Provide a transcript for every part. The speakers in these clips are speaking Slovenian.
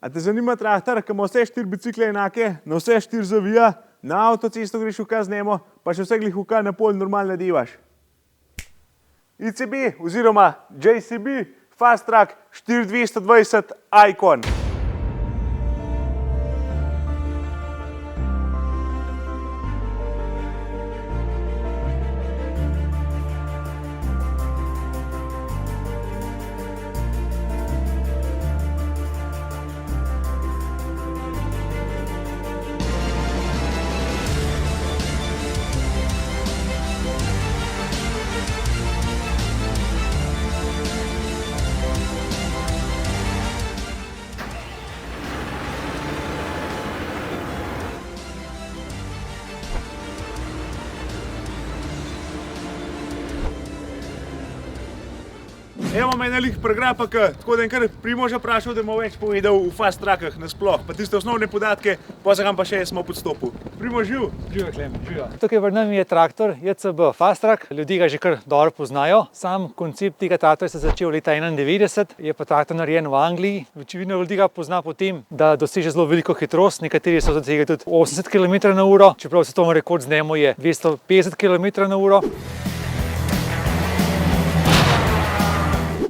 A te zanima traktor, ki ima vse 4 bicikle enake, na vse 4 zavija, na avtocesto greš v z njemu, pa še vse glih v na pol normalno devaš? ICB oziroma JCB Fast Track 4220 Icon. Evo me ena lih pregrapaka, tako da kar Primoža vprašal, da mu več povedal v Fast Trackah nasploh, pa tiste osnovne podatke, pozagam pa še smo podstopil. Primož, živ? Živijo, Klemen, živijo. Tukaj pred nami je traktor JCB Fast Track, ljudi ga že kar dobro poznajo. Sam koncept tega traktorja se je začel leta 1991, je pa traktor narejen v Angliji. Večina ljudi ga pozna po tem, da doseže zelo veliko hitrost, nekateri so dosegli tudi 80 km/h, čeprav svetovni rekord z njim je 250 km/h.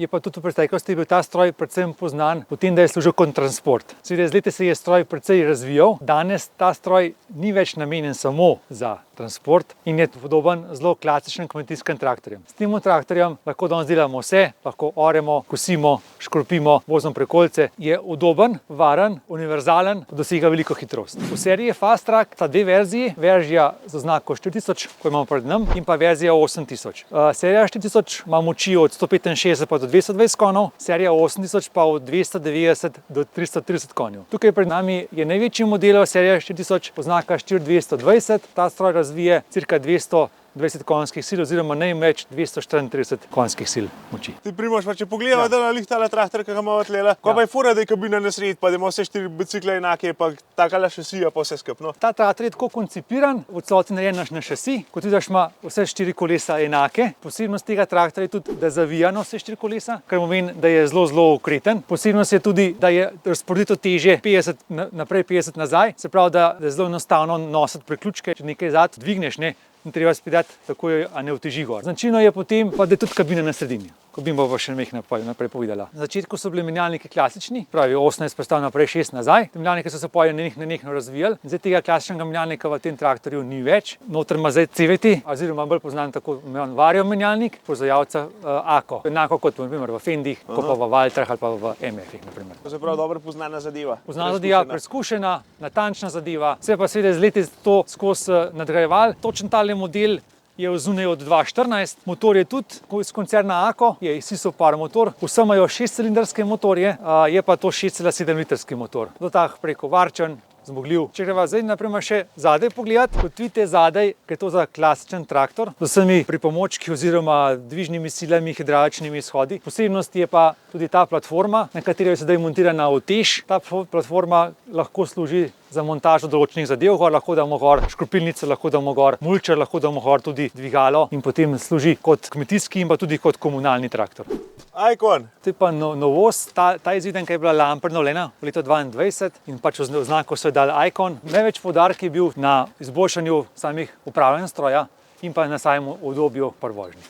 Je pa tudi v preteklosti bil ta stroj predvsem poznan po tem, da je služil kot transport. Seveda z leti se je stroj precej razvijal, danes ta stroj ni več namenjen samo za transport in je podoben zelo klasičnim kmetijskim traktorjem. S tem traktorjem lahko danes delamo vse, lahko oremo, kosimo, škropimo, vozimo prekolce. Je udoben, varen, univerzalen, dosega veliko hitrost. V seriji Fast Track sta dve verziji, verzija z oznako 4000, ko imamo pred nami, in pa verzija 8000. Serija 4000 ima moči od 165 pa do 220 konjev, serija 8000 pa od 290 do 330 konjev. Tukaj pred nami je največji model serija 4000, oznaka 4220. Ta stroj razvije cirka 220 konjskih sil oziroma največ 234 konjskih sil moči. Ti Primož, pa če pogledamo, da na lih tale traktor, ki ga imamo tlela, ko pa je fora, da je kabina na sred, pa da ima vse 4 bicikle enake, pa takala šasija, pa vse skupno. Ta traktor je tako koncipiran, v celoti narejen na šasi, kot vidiš, ima vse 4 kolesa enake. Posebnost tega traktorja je tudi, da zavija na vse 4 kolesa, kar pomeni, da je zelo okreten. Posebnost je tudi, da je razporeditev teže 50 naprej, 50 nazaj, se pravi, da je zelo enostavno nositi priključke, če nekaj zad dvigneš, in treba spedati tako, a ne uteži gor. Značilno je potem pa, da je tudi kabina na sredini. Kabina bo pa še naprej povedala. Na začetku so bili menjalniki klasični, pravi 18 postav naprej, 6 nazaj. Menjalniki so se nenehno razvijali. Zdaj tega klasičnega menjalnika v tem traktorju ni več. Noter ima zdaj CVT, oziroma bolj poznan tako imenovan Vario menjalnik, proizvajalca AKO. Enako kot v Fendih, kot pa v Valtrah ali pa v MF-ih. To se pravi dobro poznana zadeva. Poznana zadeva, preskušena, natančna zadeva. Se pa seveda z leti to skozi nadgrajeval. Točen tale model je zunaj od 2014, motor je tudi iz koncerna AKO, je ISISov par motor, vse imajo 6-cilindrske motorje, je pa to 6,7 litrski motor. Dotah preko varčen, zmogljiv. Če greva zdaj naprimer še zadaj pogledati, kot vidite zadaj, ker je to za klasičen traktor, z vsemi pripomočki oziroma dvižnimi silami, hidravličnimi izhodi. Posebnost je pa tudi ta platforma, na kateri je sedaj montirana utež. Ta platforma lahko služi za montažo določenih zadev, lahko damo gor škropilnico, lahko damo gor mulčer, lahko damo gor tudi dvigalo in potem služi kot kmetijski in pa tudi kot komunalni traktor. Icon. To je pa novost, ta izvedenka je bila lani prenovljena v letu 2022 in pač oznako so je dali Icon. Največ poudarek je bil na izboljšanju samih upravljanja stroja in pa na samem udobju pri vožnji.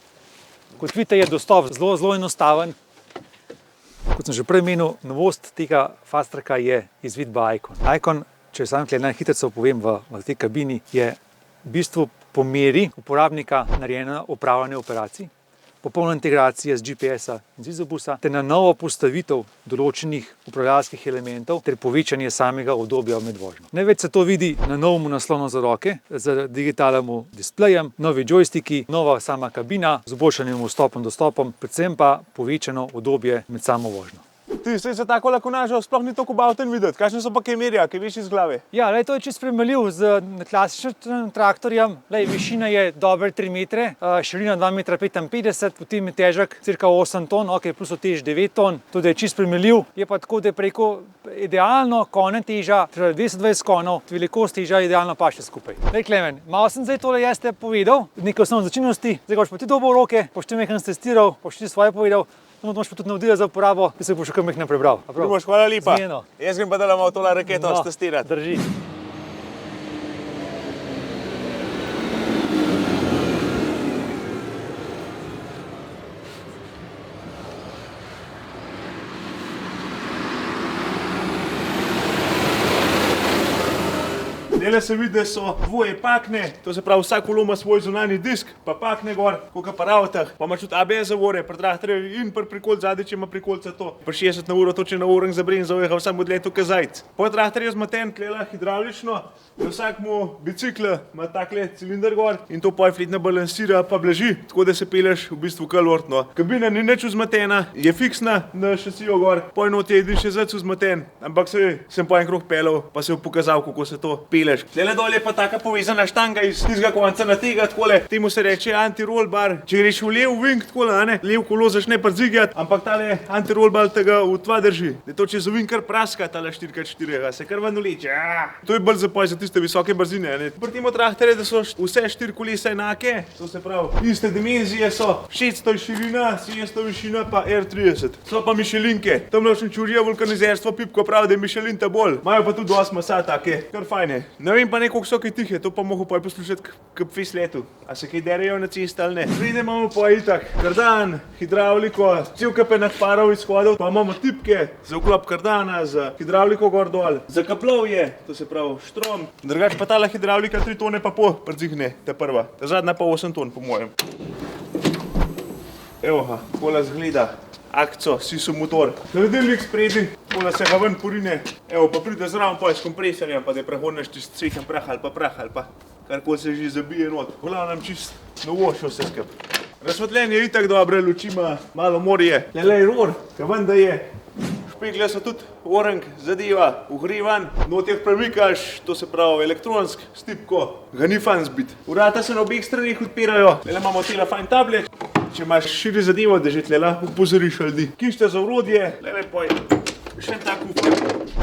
Kot vidite, je dostop zelo enostaven. Kot sem že prej omenil, novost tega Fast Tracka je izvedba Icon. Icon, če sam na hitro povem v tej kabini, je v bistvu po meri uporabnika narejena upravljanje operacij, popolna integracija z GPS-a in z izobusa, ter na novo postavitev določenih upravljalskih elementov ter povečanje samega udobja med vožnjo. Največ se to vidi na novem naslonu za roke, z digitalnim displejem, novi joystiki, nova sama kabina z boljšanim vstopom, dostopom, predvsem pa povečano udobje med samo vožnjo. Ti se tako lakonažo sploh ni toliko bauten videti. Kakšne so pa kemerja, kaj veš iz glave? Ja, to je čisto primerljiv z klasičnim traktorjem. Višina je dobre 3 metre, širina 2,55 metra, potem je težek cirka 8 ton, plus tež 9 ton, tudi je čisto primerljiv. Je pa tako, da je preko idealno konja teža, 220 konjev, velikost teža idealno paše skupaj. Klemen, malo sem zdaj tole jaz te povedal, nekaj osnovne značilnosti, zdaj ga boš pa ti dobil v roke, boš ti nekaj testiral, boš ti svoje povedal. No, imaš pa tudi navodila za uporabo, ki se boš še kam jih ne prebral. A prav? Primož, hvala lepa. Zmeno. Jaz grem pa da malo tole raketo No, stestirati. Drži. Dele se vidi, da so dvoje pakne, to se pravi vsak kolo ima svoj zunanji disk, pa pakne gor, kot pa avtah, pa ima tudi ABS zavore, pri traktorju in pri prikol zadaj, če ima prikolca to. Pri 60 na uro toče na urang za brin zavehal sam odletu kazajc. Po traktorju je zmaten tlela hidravlično, da vsakmu bicikl ima takle cilinder gor in to poj fletno balansira pa blaži, tako da se peleš v bistvu kalortno. Kabina ni nič vzmatena, je fiksna na šasijo gor, poj not je edin še zac vzmaten, ampak sem po en krog pelal, pa se pokazal, kako se to peleš. Tlele dol je pa taka povezana štanga iz tistega konca na tega, takole, temu se reče anti-roll bar. Če greš v lev wing, takole, a ne, lev kolo začne prdzigati, ampak tale anti-roll bar tega v tva drži. Da to čez ovin kar praska, tale 4x4, se kar ven uleče. To je bolj zapoj za tiste visoke brzine, ne. Pri tem traktorju, da so vse 4 kolesa enake, to se pravi, iste dimenzije so, 600 je širina, 700 višina pa R30. So pa mišelinke, tam nočem čurija vulkanizerstvo pipko pravi, da je mišelin ta bolj. Imajo pa tudi 8 masa take, kar fajne. Ne vem pa nekako so kaj tihe, to pa mogo poj poslušati k fis letu. A se kaj derejo na cesti ali ne? Pride imamo pa itak kardan, hidravliko, cel kapenat parov izhodov, pa imamo tipke za vklop kardana, za hidravliko gor dol, za kaplovje, to se pravi štrom. Drugač pa tala hidravlika 3 tone pa pol prdzihne, ta prva. Ta zadnja pa 8 ton po mojem. Evo ga, kola zgleda. Akco, sisu motor. Hladilnik spredi, kola se ga ven porine. Evo, pa pride zraven pa s kompresorjem, pa da je prehodneš čist cveten prah ali pa karkoli se že zabije not. V glavnem čist novošo vse skup. Razsvetljenje je itak dobre, luči ima malo morje. Lele je ror, ka ven da je. Špegle so tudi orang, zadeva, ugrivan, not jih premikaš, to se pravi elektronsk, s tipko, ga ni fan zbit. Vrata se na obeh stranih odpirajo, lele imamo tela fajn tablet. Če imaš širi zadevo, da že tlela upozoriš ljudi. Kište za orodje, lele poj, še en tak ufaj.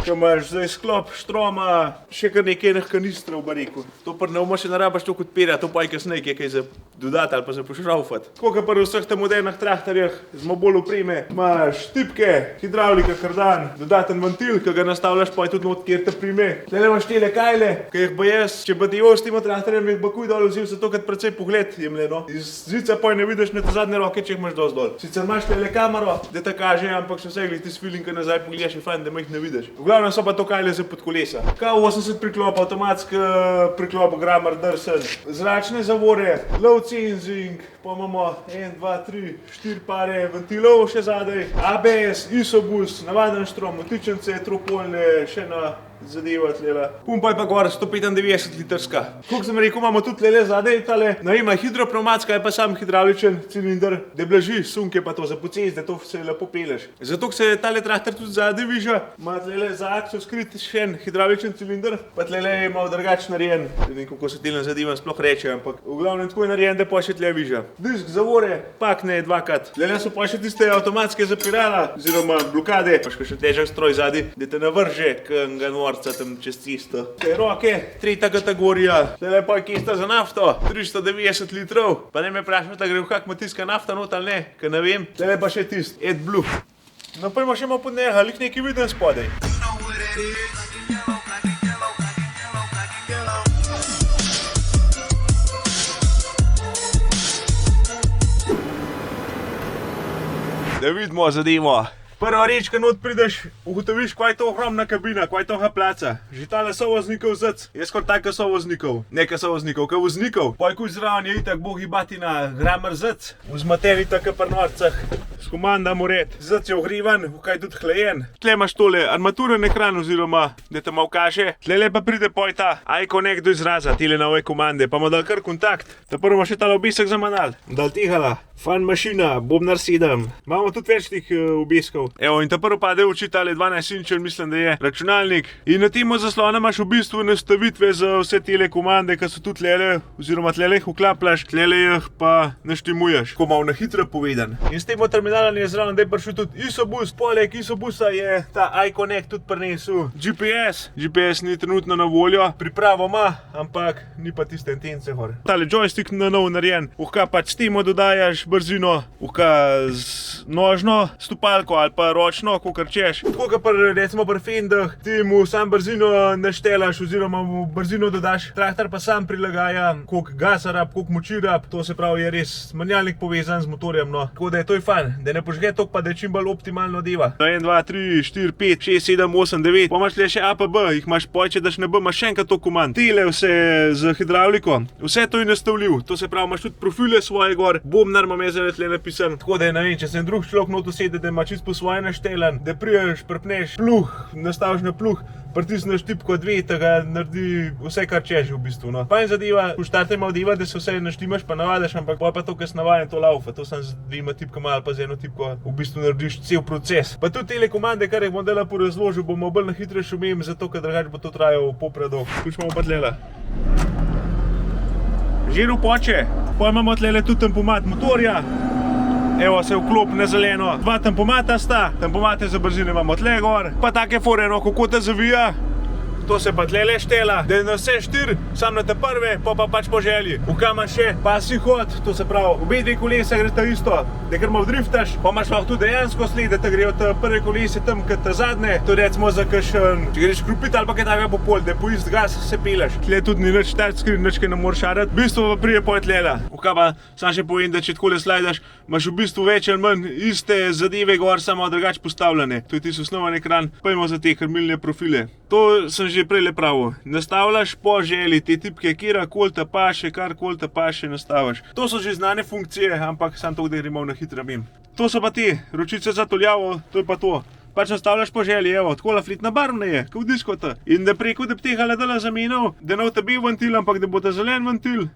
Če imaš za izklop štroma, še kar nekaj enih kanistrov, ba rekel. To pa ne še ne rabaš toliko odpirati, to pa je kasneje kaj za dodati ali pa za pošraufati. Tako kot pri vseh tem modernih traktorjih z bolj opreme, imaš tipke, hidravlika, kardan, dodaten ventil, ki ga nastavljaš pa je tudi not, kjer te prime. Tlele imaš tele kajle, ki jih ba jaz, če ba ti jo s tem traktorjem, jih ba kuj dol vzil, zato kad precej pogled jemle, no. Iz zica pa ne vidiš na te zadnje roke, če jih imaš dosti dol. Sicer imaš tele kamero, da te kaže, ampak še vse glih ti s feeling, ki nazaj pogledaš, je fajn, da jih ne vidiš. V glavnem so pa to kajle za pod kolesa. K80 priklop, avtomatski priklop, grammar, drsen, zračne zavore, low cenzing, pa imamo 1, 2, 3, 4 pare ventilov še zadaj, ABS, isobus, navaden štrom, motičence, tropolne, še na zadeva tlela. Pumpa je pa gor 195 litrska. Koliko sem rekel, imamo tudi tele zadaj tale, ne vem, hidropneumatska je pa sam hidravličen cilinder, da blaži sunke pa to za pocest, da to se lepo peleš. Zato se tale traktor tudi zadaj viža, ima tele za akcijo skrit še en hidravličen cilinder, pa tele je malo drugač narejen. Ne vem, kako se telen zadevam sploh reče, ampak v glavnem tako je narejen, da pa še tle viža. Disk zavore, pakne dvakrat. Tele so pa še tiste avtomatske zapirala, oziroma blokade, pa še težak stroj zadaj, da te navrže, k norca tam čez cesto. Te roke, 3. kategorija, tele pa je kista za nafto, 390 litrov, pa ne me vprašati, da gre v kak matiska nafta not ali ne, ker ne vem. Tele pa še tist, AdBlue. No pa ima še malo podneha, lik nekaj vidim spodaj. Da vidimo zadevo. Prva reč, ko not prideš, ugotoviš, kaj je to ogromna kabina, kaj je to placa. Že tale sovoznikov zec, je skoraj tako sovoznikov, nekaj sovoznikov, kaj voznikov. Pojkuj zraven je itak bogi batina, grammar zec, vzmaten itak pri norcah, s komandam ured. Zec je ogrivan, kaj tudi hlajen. Tle imaš tole armaturen ekran oziroma, da te malo kaže. Tlele pa pride poj ta iConnect do izraza, tile nove komande, pa ima dal kar kontakt. Ta prvo še tale obisek za manal, dal tihala. Fan mašina, Bobnar 7. Imamo tudi več tih obiskov. nastavil. Evo, in ta prvo pade v oči tale 12-inčen, mislim, da je računalnik. In na tem zaslonu imaš v bistvu nastavitve za vse tele komande, ki so tu tlele, oziroma tlele jih vklapljaš, tlele jih pa naštimuješ, ko malo na hitro povedan. In s tem terminalom je zraven, da je prišel tudi ISOBUS. Poleg ISOBUSa je ta iConnect tudi prinesel GPS. GPS ni trenutno na voljo, pripravo ima, ampak ni pa tiste intence gor. Tale joystick na novo narejen, pač s tem dodajaš brzino, z nožno stopalko ali pa ročno, kakor češ. Tako kot recimo pri fendah, ti mu sam brzino naštelaš oziroma mu brzino dodaš, traktor pa sam prilagaja, koliko gasa rab, koliko moči rab, to se pravi je res menjalnik povezan z motorjem, no. Tako da je to fajn, da ne požge toliko, pa da je čim bolj optimalno deva. 1, 2, 3, 4, 5, 6, 7, 8, 9, pa imaš le še A pa B, jih imaš če daš na B, imaš še enkrat to komand. Tele vse z hidravliko, vse to je nastavljiv, to se pravi, imaš tudi profile svoje gor, bobnar imam jaz tle napisan, tako da je, ne vem, če se drug človek not usede, da ima čisto po svoje naštelan, da priješ, prpneš pluh, nastaviš na pluh, pritisneš tipko 2, tega naredi vse, kar češ v bistvu, no. Fajn zadeva, v štartu ima deva, da se vse naštimaš pa navadaš, ampak pa to, kar si navajen, to laufa, to sem z 2 tipkama ali pa z 1 tipko v bistvu narediš cel proces. Pa tudi tele komande, kar jih bom dela porazložil, bomo bolj na hitro šumim, zato ker drugače bo to trajalo popredolgo. Ključimo pa tlela. Žiru poče, pa imamo tlele tudi tempomat motorja. Evo se vklop na zeleno, 2 tempomata sta, tempomate za brzine imamo tle gor, pa take fore, no, kako te zavija. To se pa tlele štela, da je na vse 4, sam na te prve, pa pač po želji. V kam imaš še pasji hod, to se pravi, obe dve kolesa gre ta isto, da ker malo driftaš, pa imaš lahko tudi dejansko sled, da te grejo te prve kolese tam, kot te zadnje. To recimo za kakšen, če greš krupit ali pa kaj takega po pol, da po ist gas se peleš. Tle tudi ni nič touchscreen, nič kaj ne moreš šarati. V bistvu pa prije po je tlela. V kam pa sam še povem, da če takole slajdaš, imaš v bistvu več ali manj iste zadeve gor, samo drugače postavljene. To je tisti osnovan ekran, pa imamo za te krmilne profile. To sem že prej le pravil. Nastavljaš po želji te tipke, kjerkoli te paše, karkoli te paše, nastaviš. To so že znane funkcije, ampak sam to, da gremo na hitro mim. To so pa te ročice za tuljavo, to je pa to. Pač nastavljaš po želji, evo, tako fletna barvna je, kot diskota. In da preko, da bi tega ledala zamenjal, da ne v tebi ventil, ampak da bo ta zelen ventil.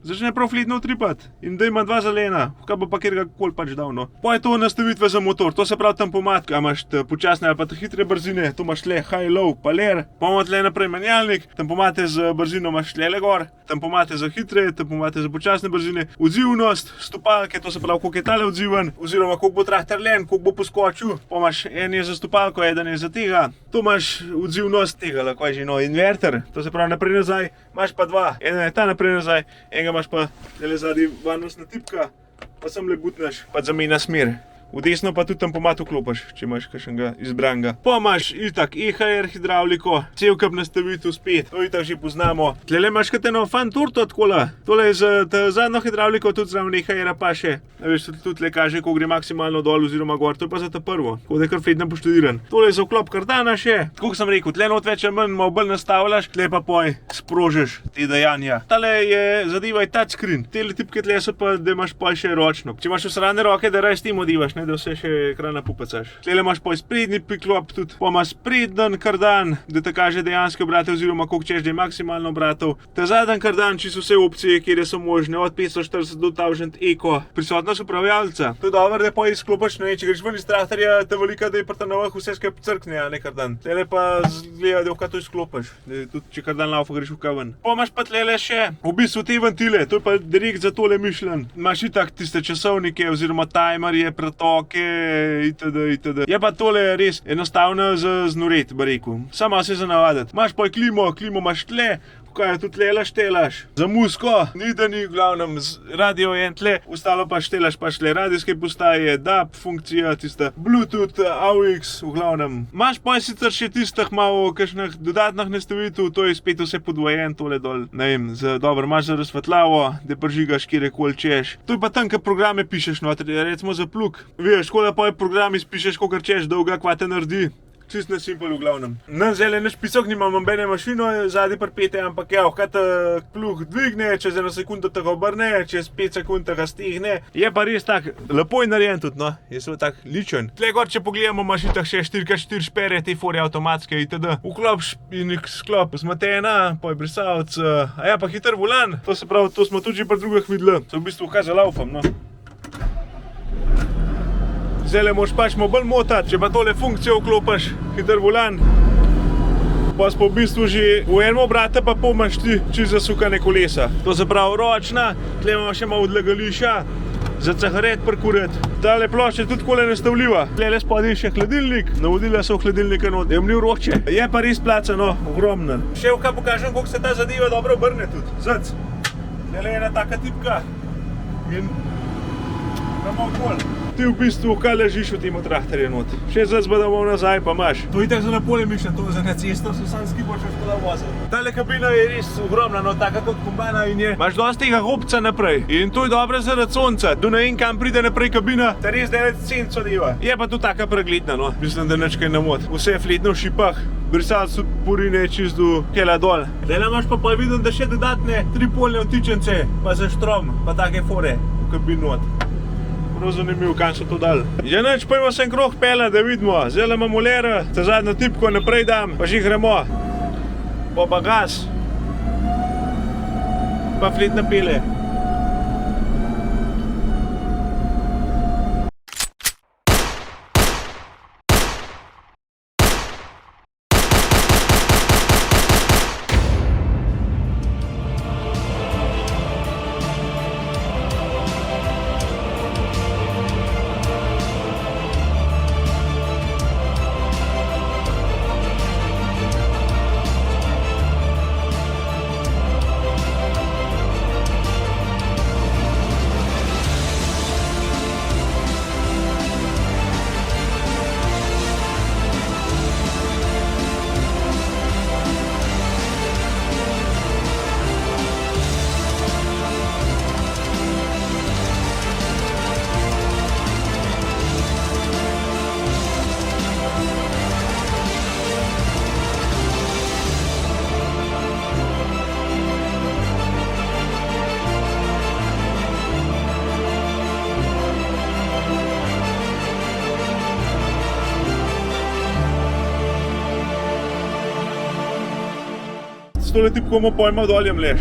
Začne prav fletno utripati in da ima 2 zelena, kaj bo pa kjerkoli pač dal, no. Pa je to nastavitve za motor, to se pravi tempomat, kaj imaš počasne ali pa hitre brzine, to imaš tle high, low, pa ler, pa imamo tle naprej menjalnik, tempomate z brzino imaš tle gor, tempomate za hitre, tempomate za počasne brzine, odzivnost, stopalke, to se pravi, koliko je tale odziven, oziroma koliko bo traktor len, koliko bo poskočil, pa imaš en je za stopalko, eden je za tega, to imaš odzivnost tega, lahko je že, no, inverter, to se pravi naprej nazaj, imaš pa 2, eden je ta naprej nazaj, imaš pa tele zadnji varnostna tipka, pa sem le butneš, pa zamenja smer. V desno pa tudi tempomat vklopiš, če imaš kakšnega izbranega. Pa imaš itak EHR hidravliko, cel kup nastavitev spet, to itak že poznamo. Tlele imaš kot eno fan turto takole. Tole je za zadnjo hidravliko tudi zraven EHR-a paše. Veš, tudi le kaže, ko gre maksimalno dol oziroma gor, to je pa za ta prvo. Tako da je kar fetno poštudiran. Tole je za vklop kardana še. Tako sem rekel, tle not več ali manj malo bolj nastavljaš, tle pa poj sprožiš te dejanja. Tale je zadeva je touchscreen. Tele tipke tle so pa, da imaš poj še ročno. Če imaš usrane roke, da raje s tem odivaš, da vse še ekrana pupacaš. Tlele imaš pa sprednji priklop tudi, pa imaš spreden kardan, da te kaže dejanske obrate oziroma koliko češ, da je maksimalno obratov. Ta zadnji kardan, či so vse opcije, kjer so možne, od 540 do 1000 eko. Prisotnost upravljalca. To je dobro, da pa izklopiš, ne, če greš ven iz traktorja, te velika, da je pri novih vse skupaj crkne, a ne kardan. Tlele pa zgleda, da to izklopiš, da tudi če kardan laufa greš v ven. Pa imaš pa tlele še v bistvu te ventile, to je pa direkt za tole mišljen. Imaš itak tiste časovnike oziroma timerje, pretoke, itd. Je pa tole res enostavno za znoret, bi rekel. Samo se za navaditi. Imaš pa klimo imaš tle, kaj tudi tle štelaš. Za muziko, ni da ni v glavnem, radio je tle, ostalo pa štelaš pa šle radijske postaje, DAB funkcija, tista Bluetooth, AUX, v glavnem. Imaš pa sicer še tistih malo kakšnih dodatnih nastavitev, to je spet vse podvojen, tole dol, ne vem, dobro, imaš za razsvetljavo, da prižigaš kjerkoli češ. To je pa tam, kad programe pišeš notri, recimo za plug. Veš, koliko pa je programi spišeš, kolikor češ, dolga kva te naredi. Čist na simpel v glavnem. Na zele naš pisok nimam nobene mašino, zadnji prpete, ampak ja, kad plug dvigne, čez 1 sekundo tako obrne, čez 5 sekund tako stihne. Je pa res tak, lepo je narejen tudi, no, je svoj tak ličen. Tle gor, če pogledamo, imaš itak še 4x4 špere, te fore avtomatske itd. Vklop in sklop, smatena, pa je brisavc, a ja pa hiter volan, to se pravi, to smo tudi že pri drugih videli. So v bistvu kaj za laufam, no. Zdaj moraš pač malo bolj motati, če pa tole funkcijo vklopiš, hiter volan, pa si pa v bistvu že v enem obratu pa pol imaš ti čisto zasukane kolesa. To se pravi ročna, tle imamo še malo odlagališča, za cigaret parkurat. Tale plošča je tudi takole nastavljiva. Tle spodaj je še hladilnik, navodila so v hladilnika not, je mi vroče. Je pa res placano, ogromno. Še kaj pokažem, koliko se ta zadeva dobro obrne tudi. Zac. Tle je ena taka tipka in gremo okoli. Ti v bistvu kaj ležiš v tem traktorju not. Še zac da bomo nazaj pa imaš. To je tako za na pole mišljeno, to je za na cesto, so sam skiboč več poda vozil. Tale kabina je res ogromna, no, taka kot kombajna in je. Imaš dosti tega hopca naprej in to je dobro zaradi sonca. Tu ne vem, kam pride naprej kabina, ta res delati senco deva. Je pa tu taka pregledna, no. Mislim, da nič kaj ne moti. Vse je fletno v šipah, brisalcu purine čist do kela dol. Zdaj imaš pa vidim, da še dodatne 3 polne vtičence, pa za štrom, pa take fore v kabin not. Prav zanimiv, kam so to dali. Ja nič, pojmo se en krog pela, da vidimo. Zdaj imamo lera, ta zadnjo tipko naprej dam, pa že gremo. Pa gas. Pa fletne pele. S tole tipko bomo pojma dol jemleš.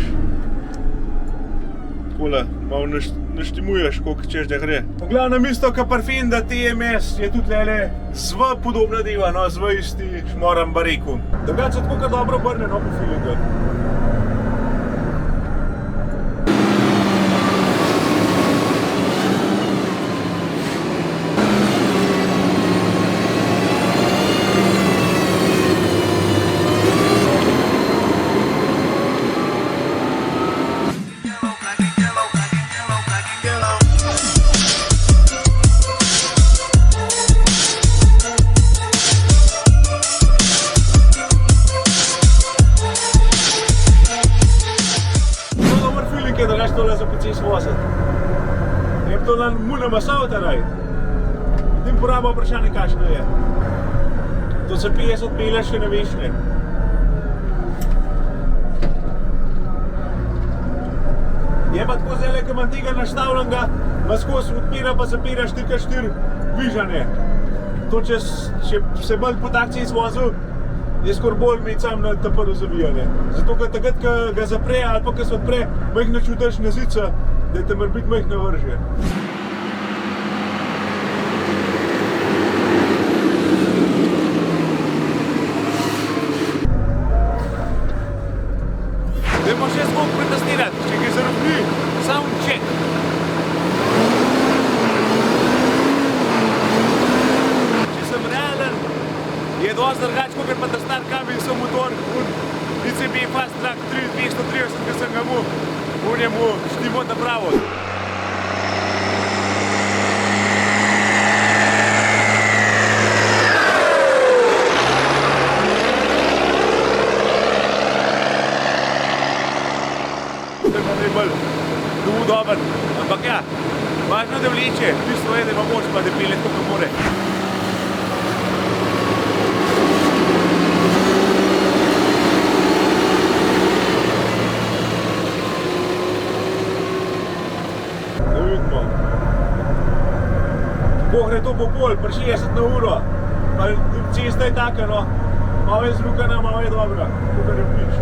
Takole, malo naštimuješ, koliko češ da gre. V glavnem isto, ka parfin, da TMS je tudi lele zv podobna deva, no, zv isti šmoram bareku. Drugače se tako kar dobro obrne, no, po feelingu. Da daš tole za pocest voziti. Je to na munama savtaraj. Tem poraba vprašanje, kakšno je. To se 50 peleš še ne veš, ne. Je pa tako zdaj, ko imam tega nastavljenega, ma skozi odpira pa zapira 4x4 vižanje. To, če se bolj po takciji zvozil, je skor bolj med sam na prvo zavijanje. Zato, ker takrat, ko ga zapre ali pa ko se odpre, majhno čutiš nazica, da te mora biti majhno vrže. Dajmo še zvok pretestirati, če ga zarobni, sound check. Če sem realen, je dosti drugač, kakor pa ta star Cummins motor, ICB Fast Track 230, ki sem ga mu njemu štimo napravo. To je pa najbolj dober, ampak ja, važno da vleče, bistvo je, da ima moč pa da pelje tako more. Kako gre to po pol, pri 60 na uro, pa cesta je taka, no, malo je zlukana, malo je dobra, kako je vpič.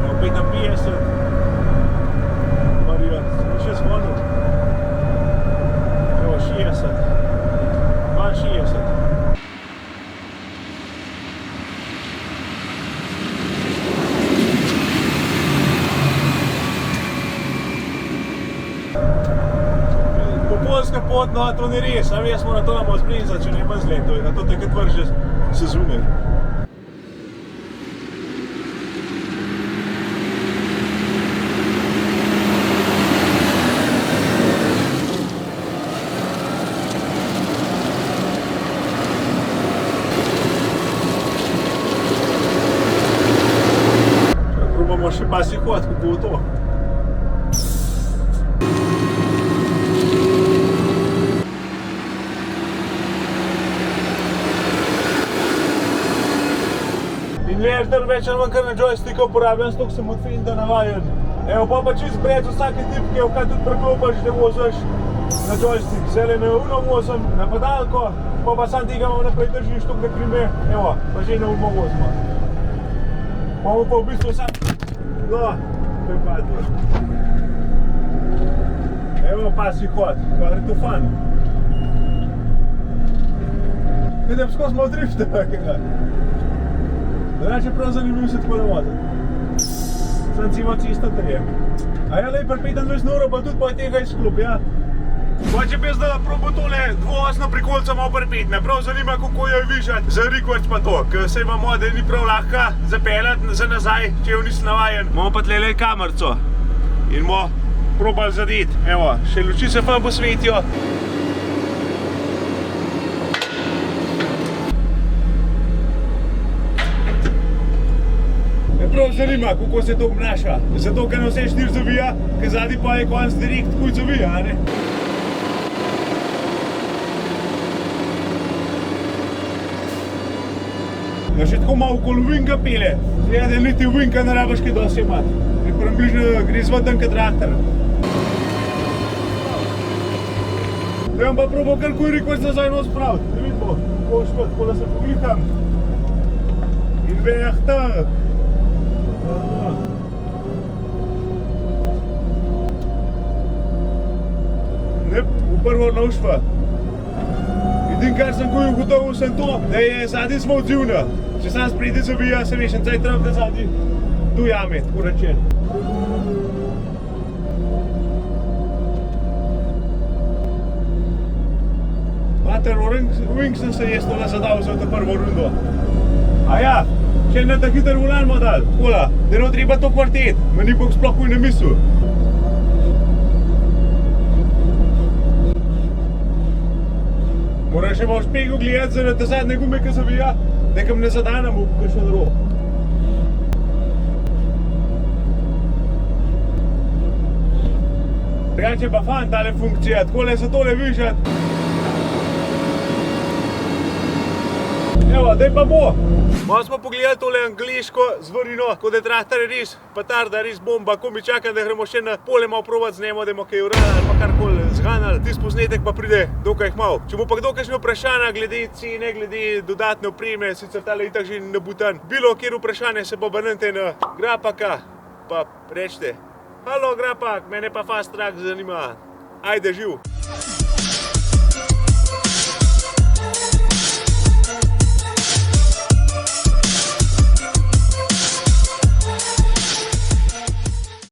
No, 55, variant, še zvonil. 62. Popolska pot, no to ni res, a mi smo na to namo zblizati, če ne ima zletov, na to takrat vrže sezune. Probamo še pasji hod, kako bo to. In veš, da več ali manj kar na joysticka uporabljam, stok sem od Fenda navajen. Evo, pa čist brez vsake tipke, kaj tudi preklopaš, da voziš na joystick. Zdaj na uno vozim, na pedalko, pa sam tega imam naprej držiš, tok da krime, evo, pa že na uno vozimo. Pa mu pa v bistvu sam... No, to je padlo. Evo pasji hod, kar je to fan. Vidim, skozi malo drifta takega. Drugače je prav zanimivo se tako navoziti. Sam cimo cisto trijem. A ja, lej, pri 25 ur pa tudi pa tega izklop, ja. Pa če bi zdaj probo tole dvoosno prikolico malo pripet, me prav zanima, kako jo višati za rikvarc pa to, ker se ima da ni prav lahka zapeljati za nazaj, če jo nisem navajen. Imamo pa tlele kamerco in bomo probali zadeti. Evo, še luči se fajn posvetijo. Prav zanima, kako se to obnaša. Zato, ker na vse 4 zavija, ker zadnji pa je konc direkt kuj zavija, a ne? Ja, še tako malo okoli ovinka pele. Zgleda, da niti ovinka ne rabiš kaj dosti imati. Približno gre zvodan kot traktor. Da vam pa probal kar kuj rikvarc nazaj nos spraviti. Da vidimo, kako šlo, tako da se pogliham. In vehta. Ne, v prvo naušva. Edin, kar sem kuj ugotovil, sem to, da je zadnji smo odzivna. Če sam spredi zavija, se veš, en caj traf, da zadnji do jame, tako rečen. Mater Wing sem se jaz tola zadal za to prvo rundo. A ja, še na ta hiter volan mo dal, takola, da ne treba to kvartet, me ni bog sploh kuj ne mislil. Moram še malo v špegu gledati zaradi te zadnje gume, ki zavija, da kam ne zadanem v kakšen rok. Drugače pa fan tale funkcija, takole se tole višati. Evo, daj pa bo. Malo smo pogledali tole angliško zvorino, kot da je traktor res petarda, res bomba, ko mi čakam, da gremo še na pole malo probati z njemo, da imamo kaj urali ali pa karkoli zganali. Tisti posnetek pa pride dokaj kmalu. Če bo pa kdo kakšne vprašanja glede cene, glede dodatne opreme, sicer tale itak že nabutan, bilo kjer vprašanje se pa obrnite na Grapaka, pa rečite: Halo Grapak, mene pa Fast Track zanima. Ajde, živ!